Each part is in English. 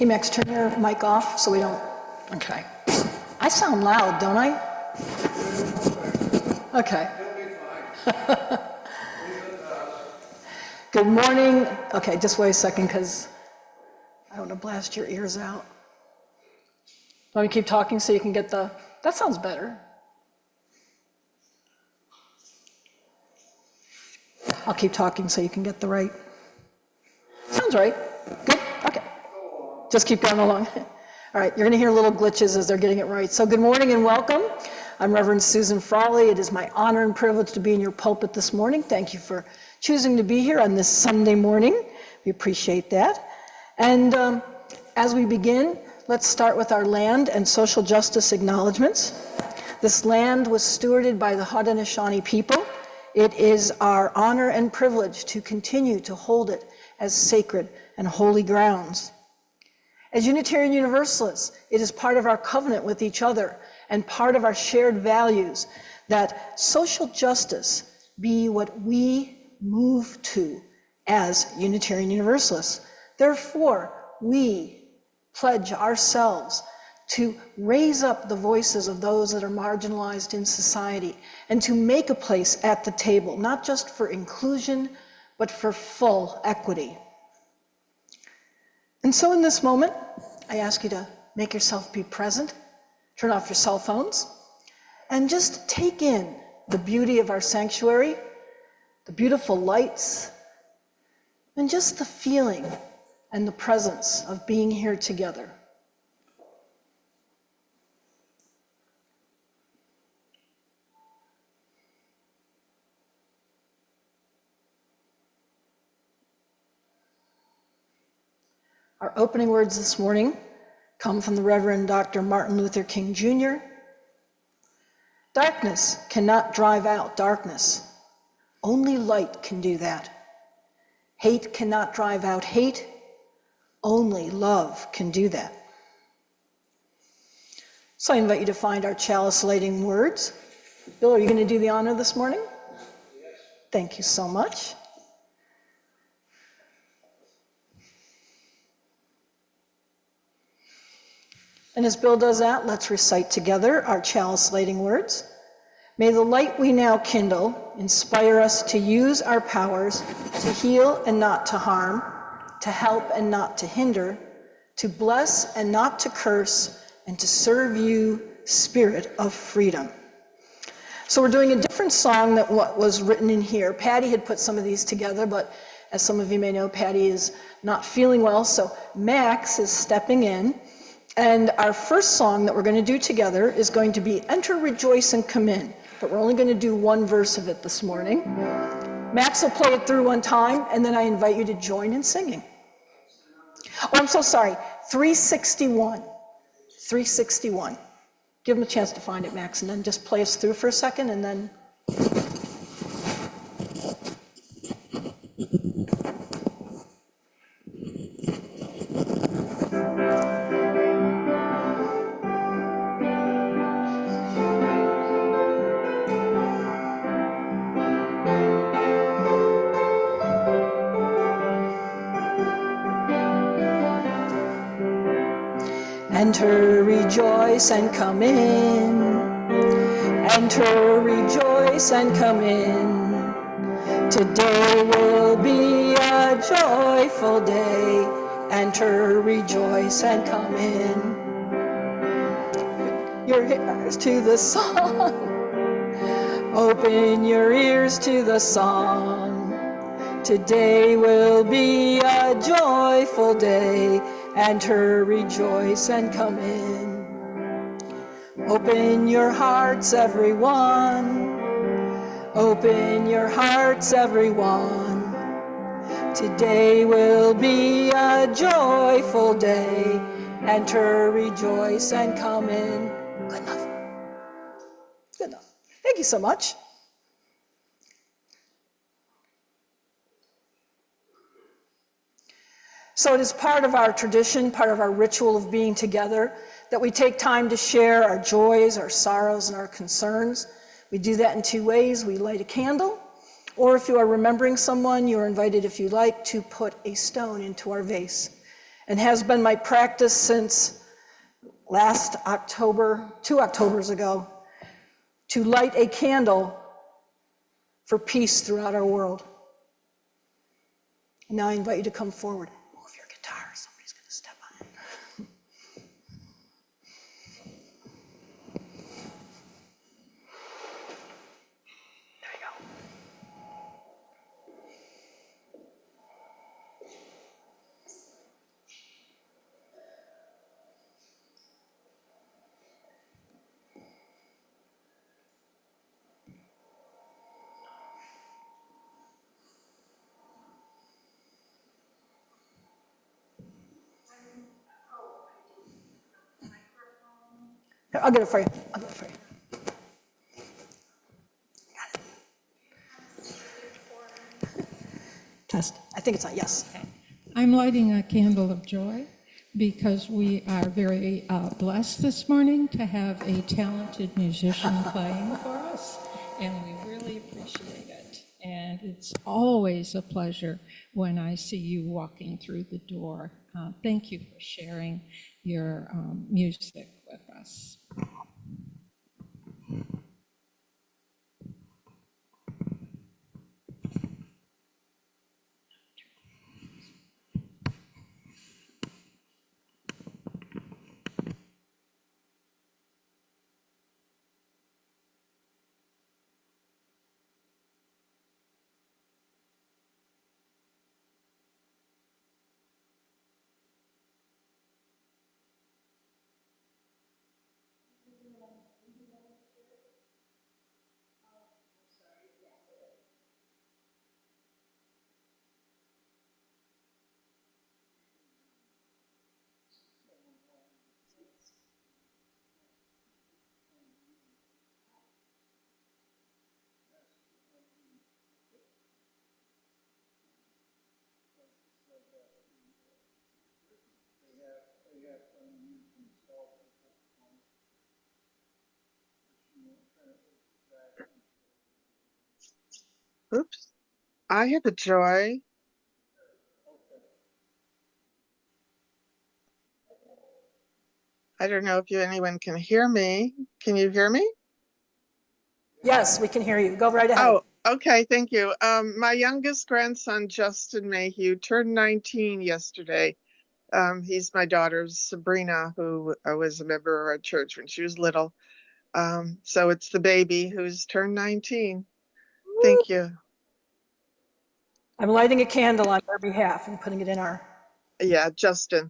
Hey Max, turn your mic off so we don't, okay. I sound loud, don't I? Okay. Good morning. Okay, just wait a second because I don't want to blast your ears out. Let me keep talking so you can get the, that sounds better. I'll keep talking so you can get the right. Sounds right. Good? Okay. Just keep going along. All right, you're going to hear little glitches as they're getting it right. So good morning and welcome. I'm Reverend Susan Frawely. It is my honor and privilege to be in your pulpit this morning. Thank you for choosing to be here on this Sunday morning. We appreciate that. And as we begin, let's start with our land and social justice acknowledgements. This land was stewarded by the Haudenosaunee people. It is our honor and privilege to continue to hold it as sacred and holy grounds. As Unitarian Universalists, it is part of our covenant with each other and part of our shared values that social justice be what we move to as Unitarian Universalists. Therefore, we pledge ourselves to raise up the voices of those that are marginalized in society and to make a place at the table, not just for inclusion, but for full equity. And so in this moment, I ask you to make yourself be present, turn off your cell phones, and just take in the beauty of our sanctuary, the beautiful lights, and just the feeling and the presence of being here together. Our opening words this morning come from the Reverend Dr. Martin Luther King Jr. Darkness cannot drive out darkness. Only light can do that. Hate cannot drive out hate. Only love can do that. So I invite you to find our chalice lighting words. Bill, are you going to do the honor this morning? Yes. Thank you so much. And as Bill does that, let's recite together our chalice lighting words. May the light we now kindle inspire us to use our powers to heal and not to harm, to help and not to hinder, to bless and not to curse, and to serve you, Spirit of freedom. So we're doing a different song than what was written in here. Patty had put some of these together, but as some of you may know, Patty is not feeling well, so Max is stepping in. And our first song that we're going to do together is going to be Enter, Rejoice, and Come In. But we're only going to do one verse of it this morning. Max will play it through one time, and then I invite you to join in singing. Oh, I'm so sorry. 361. 361. Give him a chance to find it, Max, and then just play us through for a second, and then... Enter, rejoice, and come in. Enter, rejoice, and come in. Today will be a joyful day. Enter, rejoice, and come in. Your ears to the song. Open your ears to the song. Today will be a joyful day. Enter, rejoice, and come in. Open your hearts, everyone. Open your hearts, everyone. Today will be a joyful day. Enter, rejoice, and come in. Good enough. Good enough. Thank you so much. So it is part of our tradition, part of our ritual of being together, that we take time to share our joys, our sorrows, and our concerns. We do that in two ways. We light a candle, or if you are remembering someone, you are invited, if you like, to put a stone into our vase. and has been my practice since last October, 2 Octobers ago, to light a candle for peace throughout our world. And now I invite you to come forward. Move your guitar, somebody's going to step on it. There you go. Here, I'll get it for you. I'll get it for you. Test. I think it's on, yes. Okay. I'm lighting a candle of joy because we are very blessed this morning to have a talented musician playing for us, and we really appreciate it. And it's always a pleasure when I see you walking through the door. Thank you for sharing your music with us. Oops, I have a joy. I don't know if anyone can hear me. Can you hear me? Yes, we can hear you. Go right ahead. Oh, okay, thank you. My youngest grandson, Justin Mayhew, turned 19 yesterday. He's my daughter's Sabrina, who was a member of our church when she was little. So it's the baby who's turned 19. Thank you. I'm lighting a candle on your behalf and putting it in our. Yeah, Justin.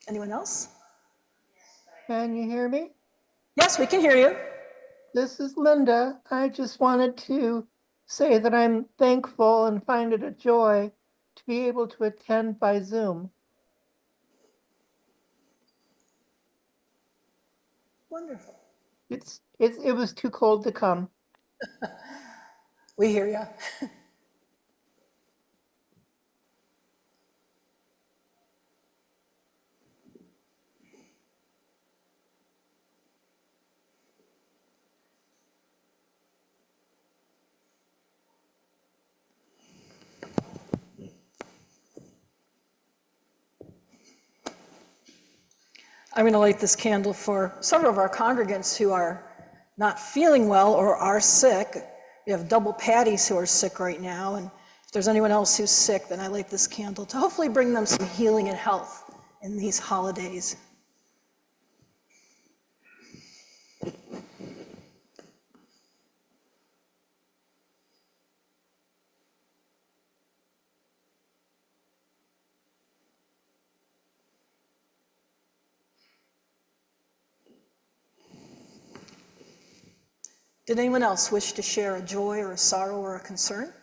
Anyone else? Can you hear me? Yes, we can hear you. This is Linda. I just wanted to say that I'm thankful and find it a joy to be able to attend by Zoom. Wonderful. It was too cold to come. We hear you. I'm going to light this candle for several of our congregants who are not feeling well or are sick. We have double Patties who are sick right now, and if there's anyone else who's sick, then I light this candle to hopefully bring them some healing and health in these holidays. Did anyone else wish to share a joy or a sorrow or a concern?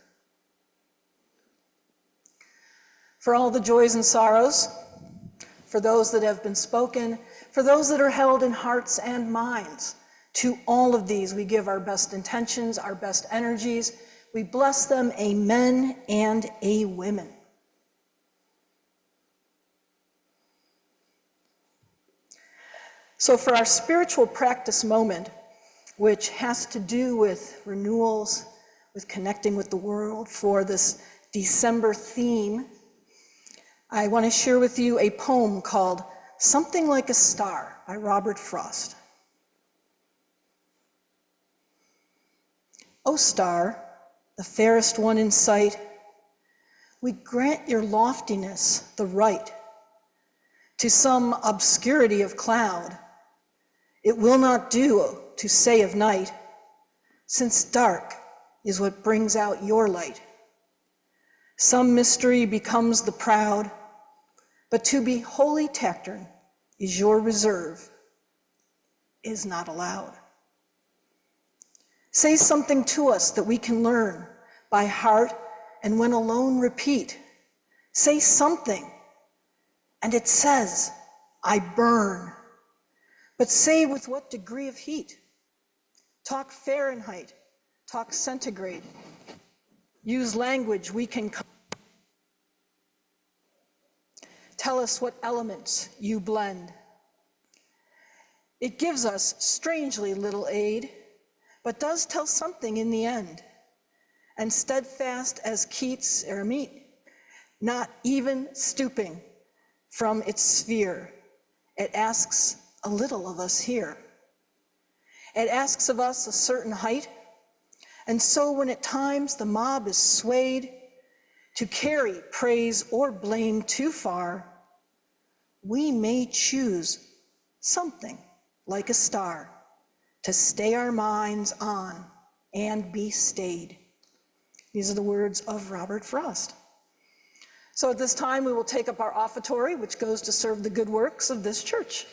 For all the joys and sorrows, for those that have been spoken, for those that are held in hearts and minds, to all of these we give our best intentions, our best energies. We bless them, amen and a women. So for our spiritual practice moment, which has to do with renewals, with connecting with the world for this December theme, I want to share with you a poem called Something Like a Star by Robert Frost. O star, the fairest one in sight, we grant your loftiness the right to some obscurity of cloud. It will not do to say of night, since dark is what brings out your light. Some mystery becomes the proud, but to be wholly taciturn is your reserve, is not allowed. Say something to us that we can learn by heart, and when alone repeat. Say something, and it says, I burn. But say with what degree of heat? Talk Fahrenheit, talk centigrade. Use language we can. Tell us what elements you blend. It gives us strangely little aid, but does tell something in the end. And steadfast as Keats' eremite, not even stooping from its sphere, it asks a little of us here. It asks of us a certain height, and so when at times the mob is swayed to carry praise or blame too far, we may choose something like a star to stay our minds on and be stayed. These are the words of Robert Frost. So at this time, we will take up our offertory, which goes to serve the good works of this church.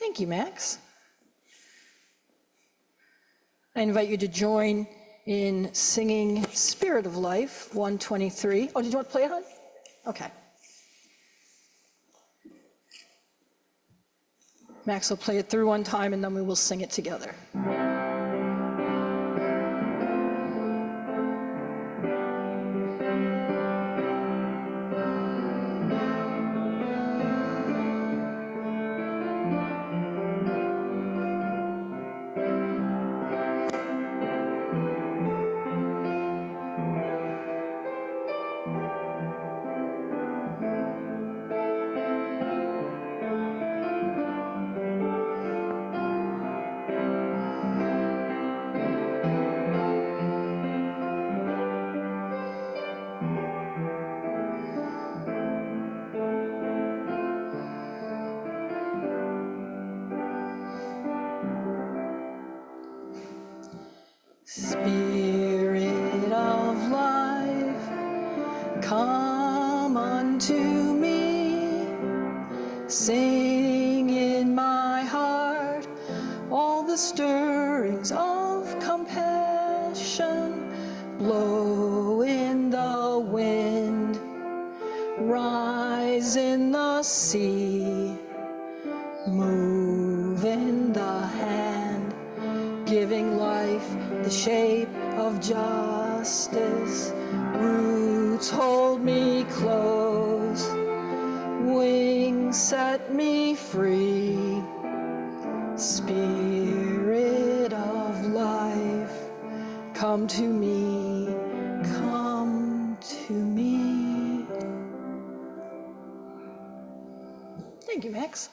Thank you, Max. I invite you to join in singing Spirit of Life, 123. Oh, did you want to play it, hon? Okay. Max will play it through one time, and then we will sing it together. Spirit of life, come to me. Sing in my heart all the stirrings of compassion. Blow in the wind, rise in the sea, move in the hand, giving life the shape of justice. Roots hold me close, wings set me free. Spirit of life, come to me, come to me. Thank you, Max.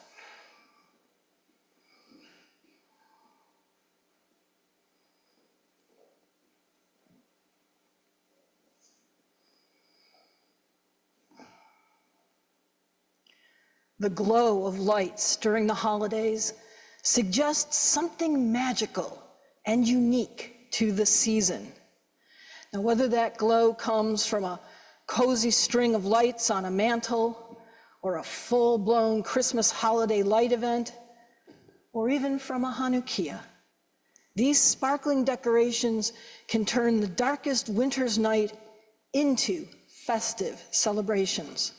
The glow of lights during the holidays suggests something magical and unique to the season. Now, whether that glow comes from a cozy string of lights on a mantle, or a full-blown Christmas holiday light event, or even from a Hanukkah, these sparkling decorations can turn the darkest winter's night into festive celebrations.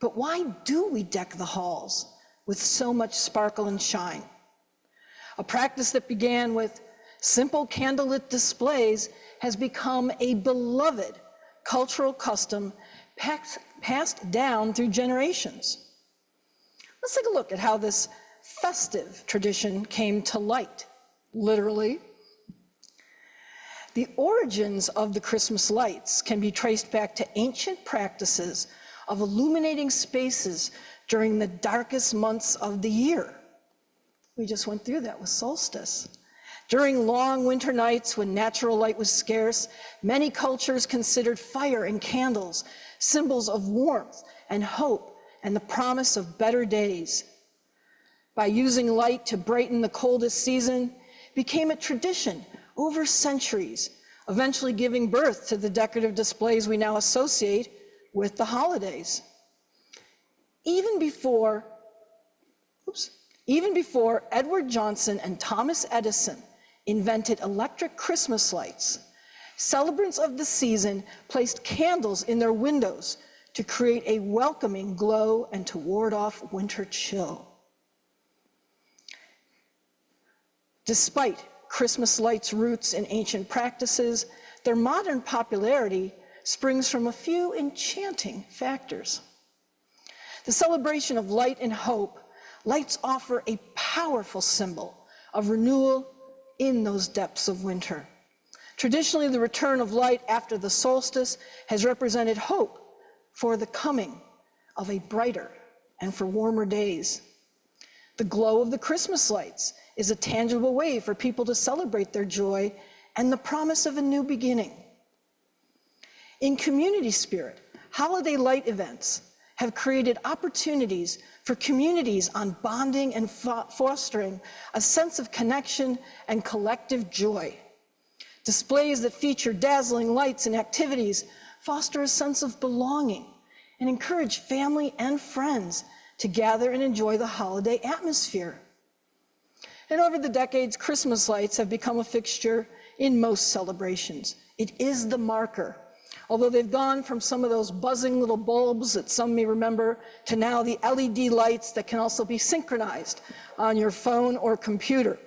But why do we deck the halls with so much sparkle and shine? A practice that began with simple candlelit displays has become a beloved cultural custom passed down through generations. Let's take a look at how this festive tradition came to light, literally. The origins of the Christmas lights can be traced back to ancient practices of illuminating spaces during the darkest months of the year. We just went through that with solstice. During long winter nights when natural light was scarce, many cultures considered fire and candles symbols of warmth and hope and the promise of better days. By using light to brighten the coldest season, became a tradition over centuries, eventually giving birth to the decorative displays we now associate with the holidays. Even before Edward Johnson and Thomas Edison invented electric Christmas lights, celebrants of the season placed candles in their windows to create a welcoming glow and to ward off winter chill. Despite Christmas lights' roots in ancient practices, their modern popularity springs from a few enchanting factors. The celebration of light and hope, lights offer a powerful symbol of renewal in those depths of winter. Traditionally, the return of light after the solstice has represented hope for the coming of a brighter and for warmer days. The glow of the Christmas lights is a tangible way for people to celebrate their joy and the promise of a new beginning. In community spirit, holiday light events have created opportunities for communities on bonding and fostering a sense of connection and collective joy. Displays that feature dazzling lights and activities foster a sense of belonging and encourage family and friends to gather and enjoy the holiday atmosphere. And over the decades, Christmas lights have become a fixture in most celebrations. It is the marker. Although they've gone from some of those buzzing little bulbs that some may remember to now the LED lights that can also be synchronized on your phone or computer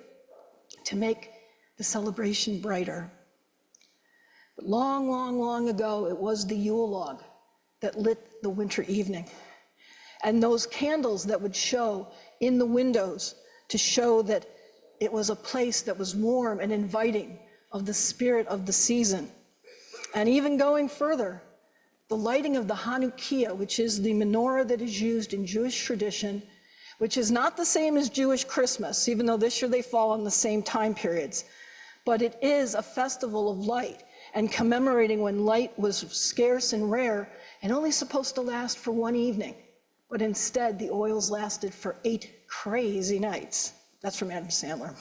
to make the celebration brighter. But long, long, long ago, it was the Yule log that lit the winter evening. And those candles that would show in the windows to show that it was a place that was warm and inviting of the spirit of the season. And even going further, the lighting of the Hanukkah, which is the menorah that is used in Jewish tradition, which is not the same as Jewish Christmas, even though this year they fall on the same time periods. But it is a festival of light and commemorating when light was scarce and rare and only supposed to last for one evening. But instead, the oils lasted for 8 crazy nights. That's from Adam Sandler.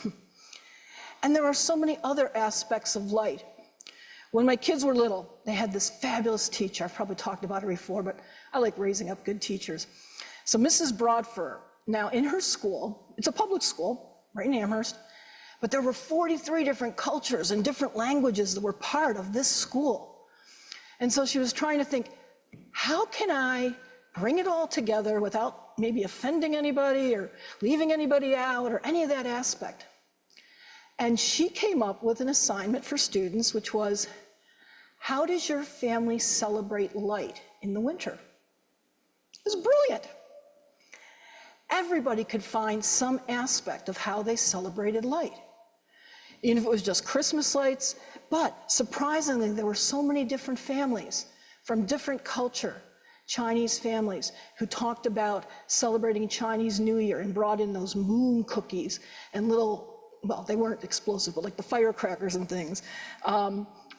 And there are so many other aspects of light. When my kids were little, they had this fabulous teacher. I've probably talked about her before, but I like raising up good teachers. So Mrs. Broadfur, now in her school, it's a public school, right in Amherst, but there were 43 different cultures and different languages that were part of this school. And so she was trying to think, how can I bring it all together without maybe offending anybody or leaving anybody out or any of that aspect? And she came up with an assignment for students, which was, how does your family celebrate light in the winter? It was brilliant. Everybody could find some aspect of how they celebrated light. Even if it was just Christmas lights, but surprisingly, there were so many different families from different culture, Chinese families, who talked about celebrating Chinese New Year and brought in those moon cookies and little, well, they weren't explosive, but like the firecrackers and things.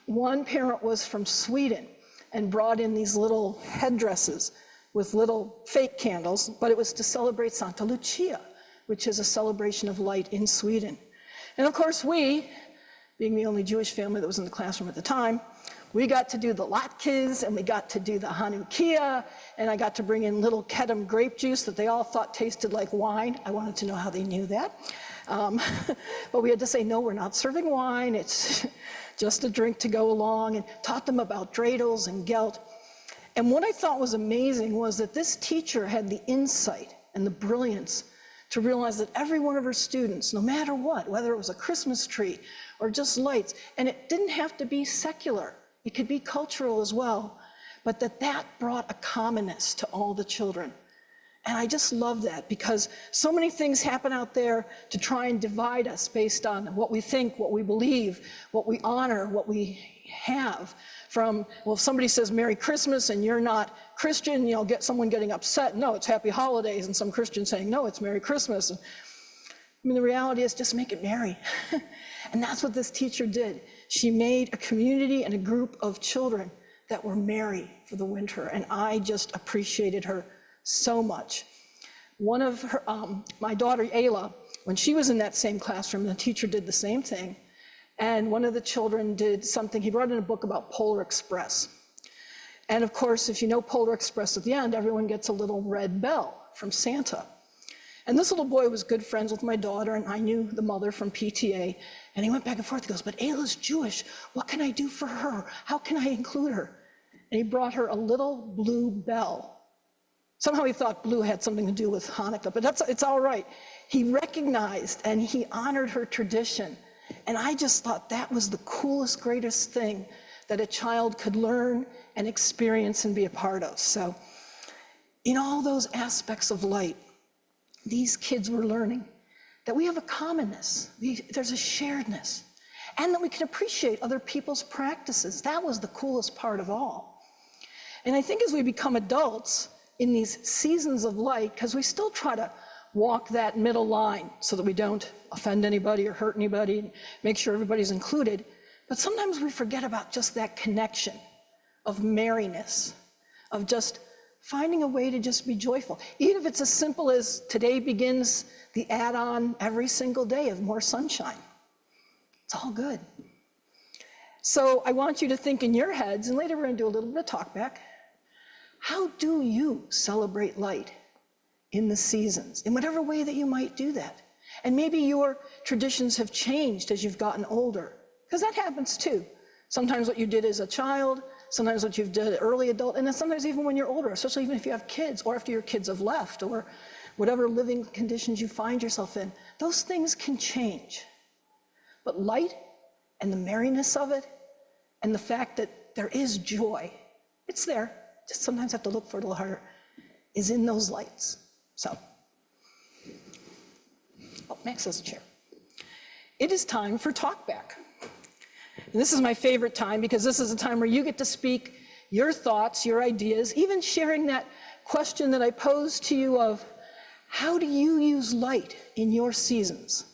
One parent was from Sweden and brought in these little headdresses with little fake candles, but it was to celebrate Santa Lucia, which is a celebration of light in Sweden. And of course we, being the only Jewish family that was in the classroom at the time, we got to do the latkes and we got to do the Hanukkah, and I got to bring in little Kedem grape juice that they all thought tasted like wine. I wanted to know how they knew that. But we had to say, no, we're not serving wine, it's just a drink to go along, and taught them about dreidels and gelt. And what I thought was amazing was that this teacher had the insight and the brilliance to realize that every one of her students, no matter what, whether it was a Christmas tree or just lights, and it didn't have to be secular, it could be cultural as well, but that brought a commonness to all the children. And I just love that, because so many things happen out there to try and divide us based on what we think, what we believe, what we honor, what we have. From, well, if somebody says Merry Christmas and you're not Christian, you'll get someone getting upset. No, it's Happy Holidays, and some Christian saying, no, it's Merry Christmas. And, I mean, the reality is just make it merry. And that's what this teacher did. She made a community and a group of children that were merry for the winter, and I just appreciated her so much. One of her, my daughter Ayla, when she was in that same classroom, the teacher did the same thing. And one of the children did something, he brought in a book about Polar Express. And of course, if you know Polar Express at the end, everyone gets a little red bell from Santa. And this little boy was good friends with my daughter, and I knew the mother from PTA. And he went back and forth, he goes, but Ayla's Jewish, what can I do for her? How can I include her? And he brought her a little blue bell. Somehow he thought blue had something to do with Hanukkah, but it's all right. He recognized and he honored her tradition. And I just thought that was the coolest, greatest thing that a child could learn and experience and be a part of. So in all those aspects of light, these kids were learning that we have a commonness, there's a sharedness, and that we can appreciate other people's practices. That was the coolest part of all. And I think as we become adults in these seasons of light, because we still try to walk that middle line so that we don't offend anybody or hurt anybody, and make sure everybody's included. But sometimes we forget about just that connection of merriness, of just finding a way to just be joyful. Even if it's as simple as today begins the add-on every single day of more sunshine. It's all good. So I want you to think in your heads, and later we're going to do a little bit of talk back. How do you celebrate light in the seasons, in whatever way that you might do that? And maybe your traditions have changed as you've gotten older, because that happens too. Sometimes what you did as a child, sometimes what you've done early adult, and then sometimes even when you're older, especially even if you have kids, or after your kids have left, or whatever living conditions you find yourself in, those things can change. But light and the merriness of it, and the fact that there is joy, it's there, just sometimes have to look for it a little harder, is in those lights. So, oh, Max has a chair. It is time for talk back. And this is my favorite time, because this is a time where you get to speak your thoughts, your ideas, even sharing that question that I posed to you of, how do you use light in your seasons?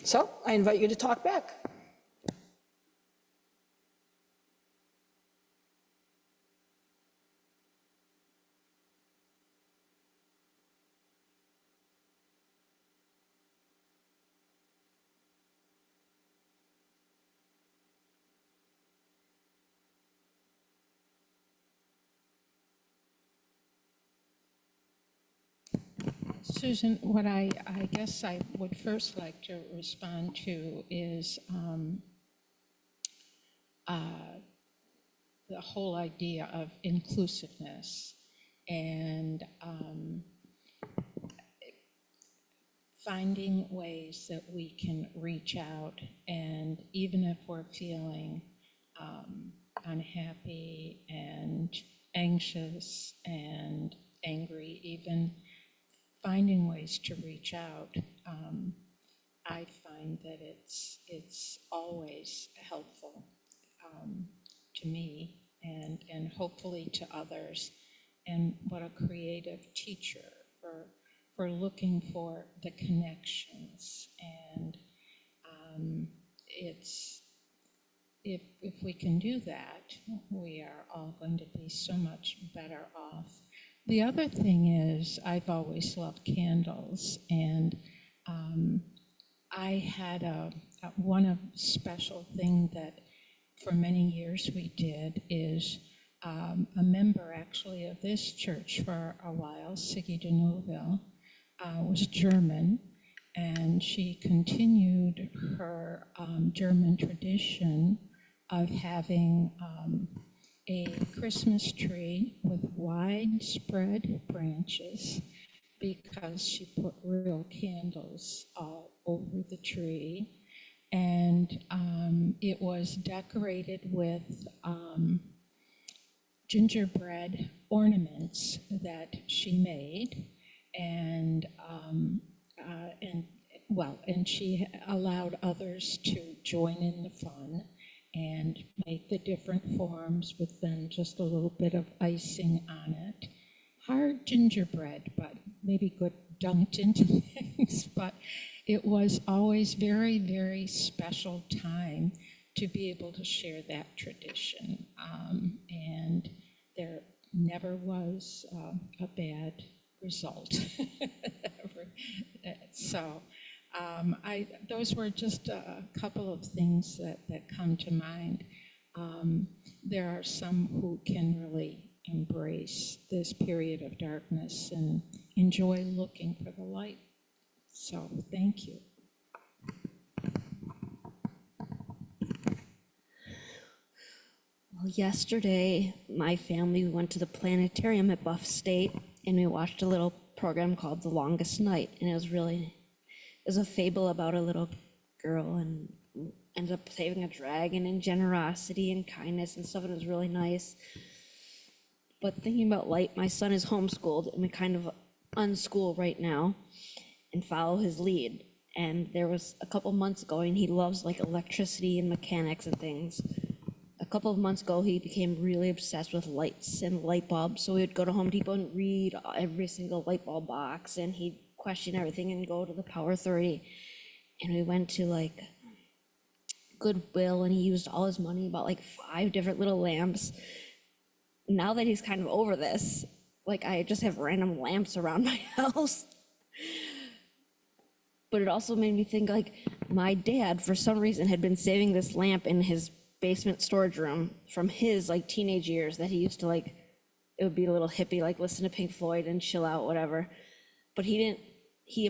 So I invite you to talk back. Susan, what I guess I would first like to respond to is the whole idea of inclusiveness and finding ways that we can reach out, and even if we're feeling unhappy and anxious and angry, even finding ways to reach out, I find that it's always helpful to me and hopefully to others, and what a creative teacher for looking for the connections. And it's if we can do that, we are all going to be so much better off. The other thing is, I've always loved candles, and I had one special thing that for many years we did is a member actually of this church for a while, Siggy de Neuville, was German, and she continued her German tradition of having a Christmas tree with widespread branches, because she put real candles all over the tree, and it was decorated with gingerbread ornaments that she made, and she allowed others to join in the fun and make the different forms with then just a little bit of icing on it. Hard gingerbread, but maybe good dunked into things. But it was always very, very special time to be able to share that tradition. And there never was a bad result. So those were just a couple of things that come to mind. There are some who can really embrace this period of darkness and enjoy looking for the light. So thank you. Well, yesterday, my family went to the planetarium at Buff State, and we watched a little program called The Longest Night, and it was a fable about a little girl and ends up saving a dragon and generosity and kindness and stuff, and it was really nice. But thinking about light, my son is homeschooled, and we kind of unschool right now and follow his lead. And there was a couple months ago, and he loves like electricity and mechanics and things. A couple of months ago, he became really obsessed with lights and light bulbs. So we would go to Home Depot and read every single light bulb box, and he'd question everything and go to the Power Authority. And we went to like Goodwill, and he used all his money, bought like 5 different little lamps. Now that he's kind of over this, like I just have random lamps around my house. But it also made me think, like, my dad, for some reason, had been saving this lamp in his basement storage room from his like teenage years, that he used to like, it would be a little hippie, like listen to Pink Floyd and chill out, whatever. But he and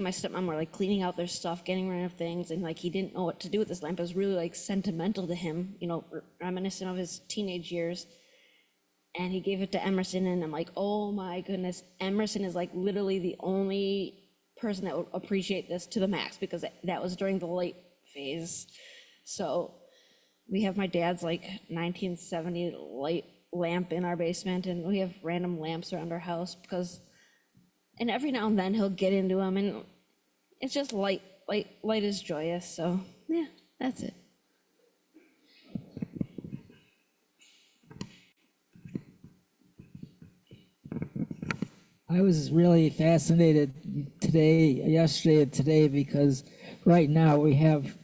my stepmom were like cleaning out their stuff, getting rid of things, and like he didn't know what to do with this lamp. It was really like sentimental to him, you know, reminiscent of his teenage years. And he gave it to Emerson, and I'm like, oh my goodness, Emerson is like literally the only person that would appreciate this to the max, because that was during the light phase. So we have my dad's like 1970 light lamp in our basement, and we have random lamps around our house and every now and then he'll get into them, and it's just light is joyous. So yeah, that's it. I was really fascinated yesterday and today, because right now we have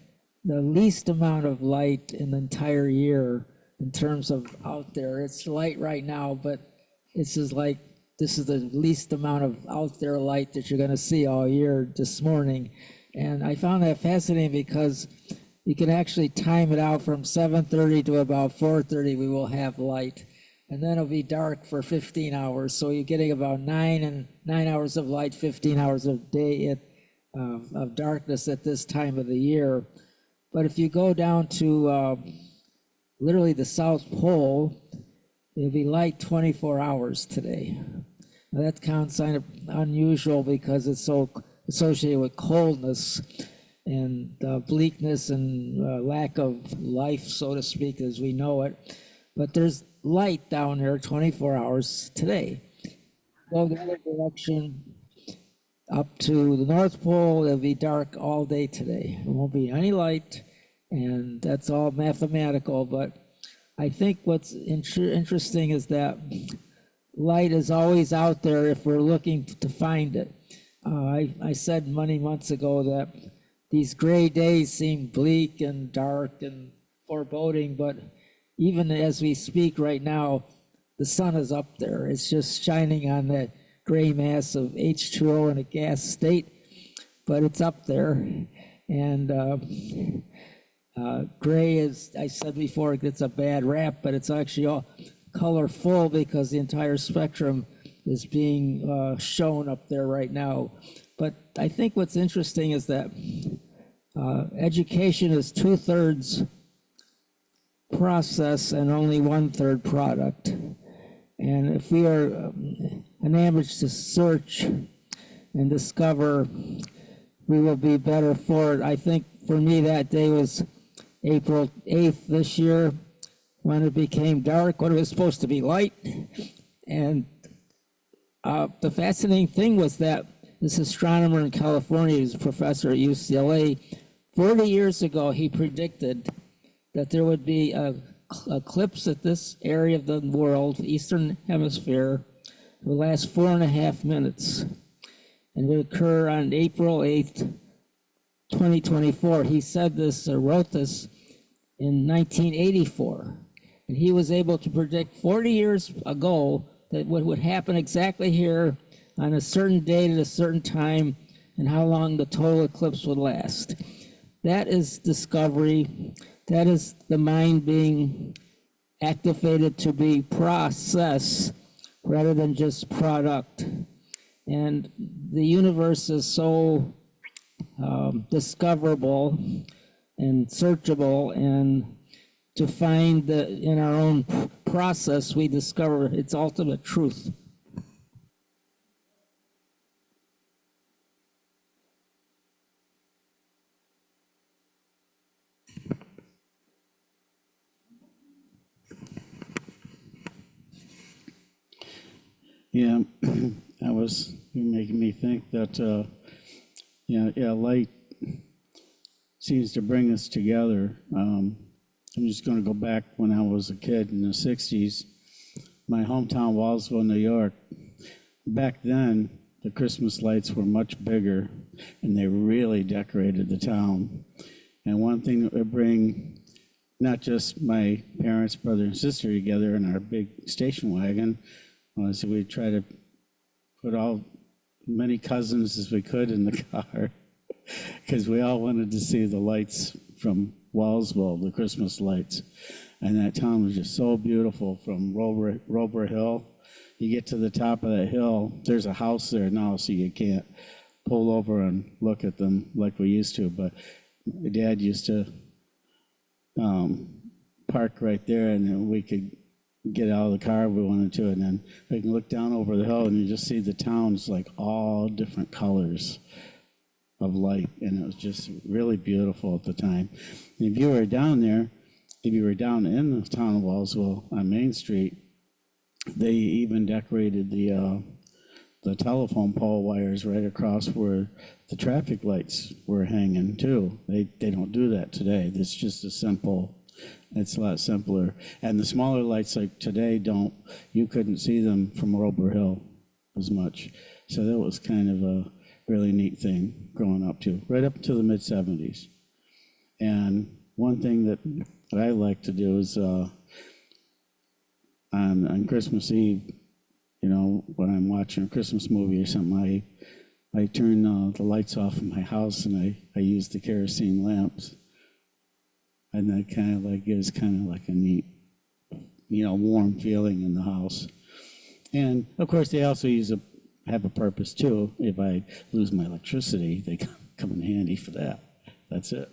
the least amount of light in the entire year in terms of out there. It's light right now, but it's just like, this is the least amount of out there light that you're going to see all year this morning. And I found that fascinating, because you can actually time it out from 7:30 to about 4:30, we will have light. and then it'll be dark for 15 hours. So you're getting about 9 hours of light, 15 hours of day of darkness at this time of the year. But if you go down to literally the South Pole, it'll be light 24 hours today. Now that sounds kind of unusual because it's so associated with coldness and bleakness and lack of life, so to speak, as we know it. But there's light down there 24 hours today. Go the other direction up to the North Pole, it'll be dark all day today. There won't be any light, and that's all mathematical. But I think what's interesting is that light is always out there if we're looking to find it. I said many months ago that these gray days seem bleak and dark and foreboding, but even as we speak right now, the sun is up there. It's just shining on that gray mass of H2O in a gas state, but it's up there. And gray, as I said before, gets a bad rap, but it's actually all colorful because the entire spectrum is being shown up there right now. But I think what's interesting is that education is 2/3 process and only 1/3 product. And if we are enamored to search and discover, we will be better for it. I think for me that day was April 8th this year, when it became dark, when it was supposed to be light. And the fascinating thing was that this astronomer in California, who's a professor at UCLA, 40 years ago, he predicted that there would be an eclipse at this area of the world, Eastern Hemisphere, will last 4.5 minutes and would occur on April 8th, 2024. He said this, wrote this in 1984. And he was able to predict 40 years ago that what would happen exactly here on a certain date at a certain time and how long the total eclipse would last. That is discovery. That is the mind being activated to be process rather than just product. And the universe is so discoverable and searchable, and to find that in our own process we discover its ultimate truth. Yeah, you're making me think that, light seems to bring us together. I'm just going to go back when I was a kid in the 60s, my hometown, Wallsville, New York. Back then, the Christmas lights were much bigger, and they really decorated the town. And one thing that would bring not just my parents, brother, and sister together in our big station wagon was we'd try to put many cousins as we could in the car because we all wanted to see the lights from Wallsville, the Christmas lights. And that town was just so beautiful from Rober Hill. You get to the top of that hill, there's a house there now, so you can't pull over and look at them like we used to. But my dad used to park right there, and then we could get out of the car if we wanted to, and then we can look down over the hill and you just see the towns like all different colors of light, and it was just really beautiful at the time. And if you were down there, if you were down in the town of Wallsville on Main Street, they even decorated the telephone pole wires right across where the traffic lights were hanging too. They don't do that today. It's just it's a lot simpler. And the smaller lights like today you couldn't see them from Rober Hill as much. So that was kind of a really neat thing growing up to, right up to the mid-70s. And one thing that I like to do is on Christmas Eve, when I'm watching a Christmas movie or something, I turn the lights off in my house and I use the kerosene lamps. And that kind of gives kind of like a neat warm feeling in the house. And of course, they also have a purpose too. If I lose my electricity, they come in handy for that. That's it.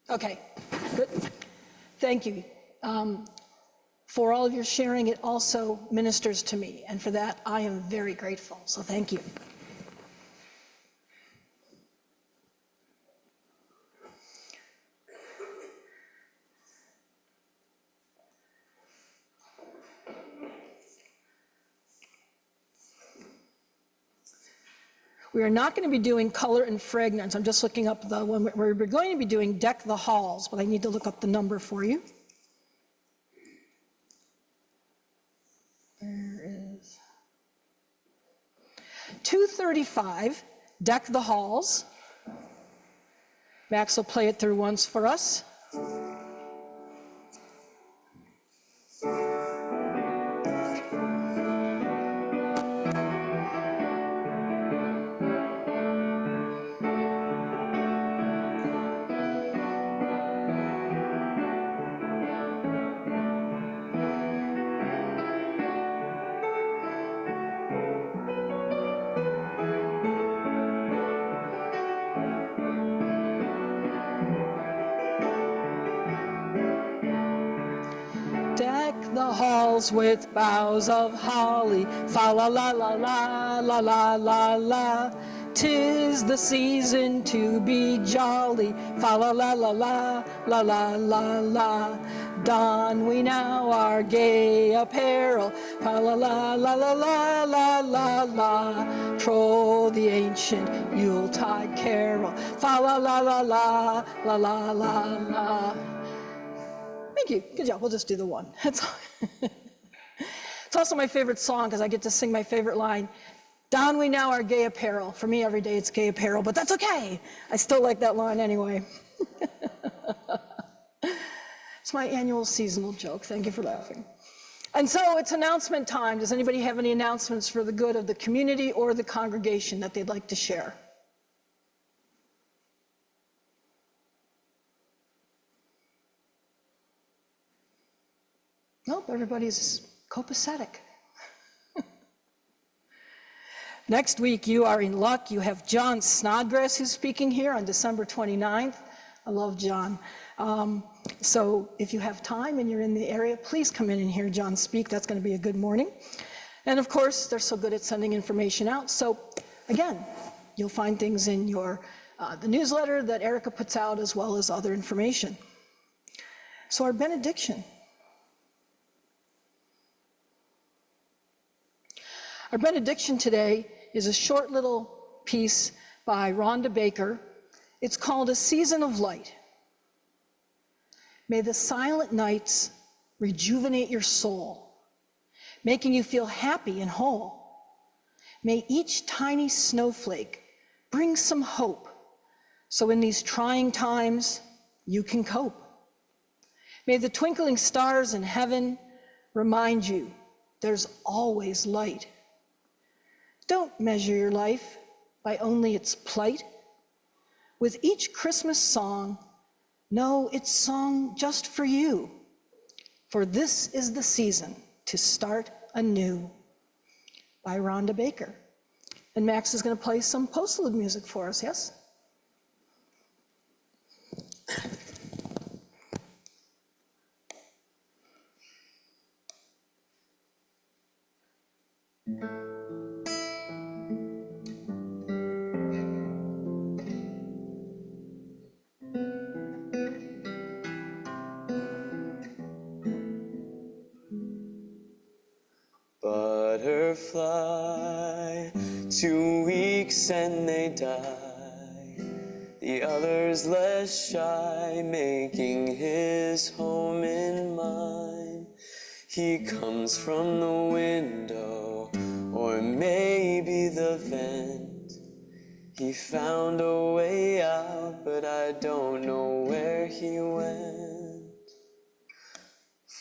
Okay, good. Thank you. For all of your sharing, it also ministers to me, and for that, I am very grateful, so thank you. We are not going to be doing color and fragrance. I'm just looking up the one. We're going to be doing Deck the Halls, but I need to look up the number for you. There is 235, Deck the Halls. Max will play it through once for us. Deck the halls with boughs of holly, fa la la la la la la la la. 'Tis the season to be jolly, fa la la la la la la la la. Don we now our gay apparel, fa la la la la la la la la. Troll the ancient Yuletide carol, fa la la la la la la la la. Thank you. Good job. We'll just do the one. It's also my favorite song because I get to sing my favorite line. Don we now our gay apparel. For me, every day it's gay apparel, but that's okay. I still like that line anyway. It's my annual seasonal joke. Thank you for laughing. And so it's announcement time. Does anybody have any announcements for the good of the community or the congregation that they'd like to share? Nope, everybody's copacetic. Next week, you are in luck. You have John Snodgrass who's speaking here on December 29th. I love John. So if you have time and you're in the area, please come in and hear John speak. That's going to be a good morning. And of course, they're so good at sending information out. So again, you'll find things in your the newsletter that Erica puts out as well as other information. So our benediction. Our benediction today is a short little piece by Rhonda Baker. It's called A Season of Light. May the silent nights rejuvenate your soul, making you feel happy and whole. May each tiny snowflake bring some hope, so in these trying times, you can cope. May the twinkling stars in heaven remind you there's always light. Don't measure your life by only its plight. With each Christmas song, know it's sung just for you. For this is the season to start anew. By Rhonda Baker. And Max is going to play some postlude music for us, yes? Butterfly, 2 weeks and they die. The others less shy, making his his home in mine. He comes from the window, or maybe the vent. He found a way out, but I don't know where he went.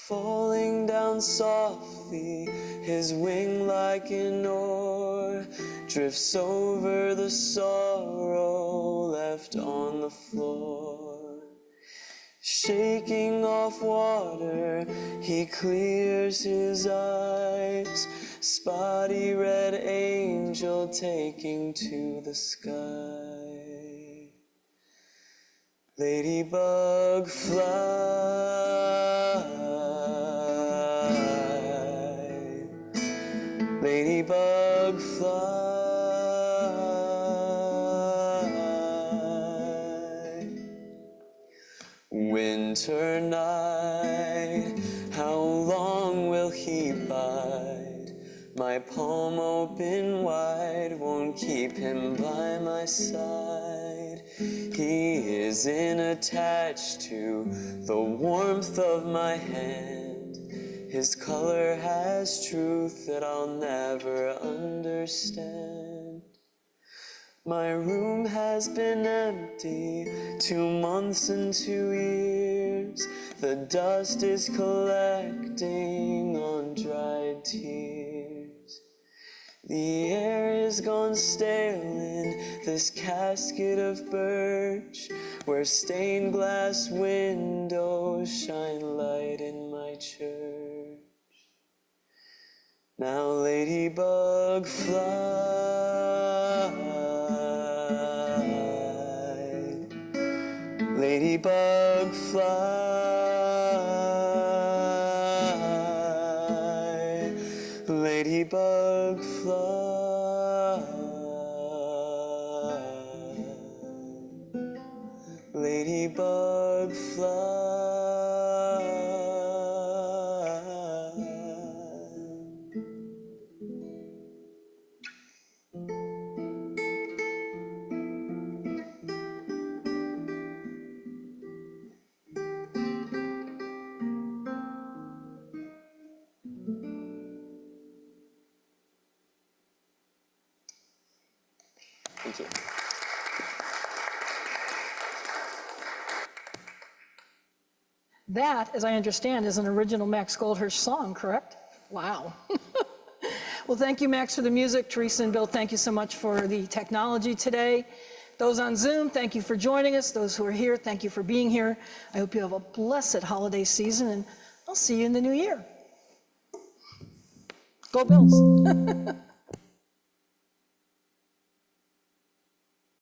Falling down softly, his wing like an oar drifts over the sorrow left on the floor. Shaking off water, he clears his eyes, spotty red angel taking to the sky. Ladybug fly, ladybug fly. Winter night, how long will he bide? My palm open wide won't keep him by my side. He isn't attached to the warmth of my hand. His color has truth that I'll never understand. My room has been empty 2 months and 2 years. The dust is collecting on dried tears. The air is gone stale in this casket of birch, where stained glass windows shine light in my church. Now ladybug fly, ladybug fly, ladybug fly, ladybug fly. Thank you. That, as I understand, is an original Max Goldhirsch song, correct? Wow. Well, thank you, Max, for the music. Teresa and Bill, thank you so much for the technology today. Those on Zoom, thank you for joining us. Those who are here, thank you for being here. I hope you have a blessed holiday season, and I'll see you in the new year. Go Bills.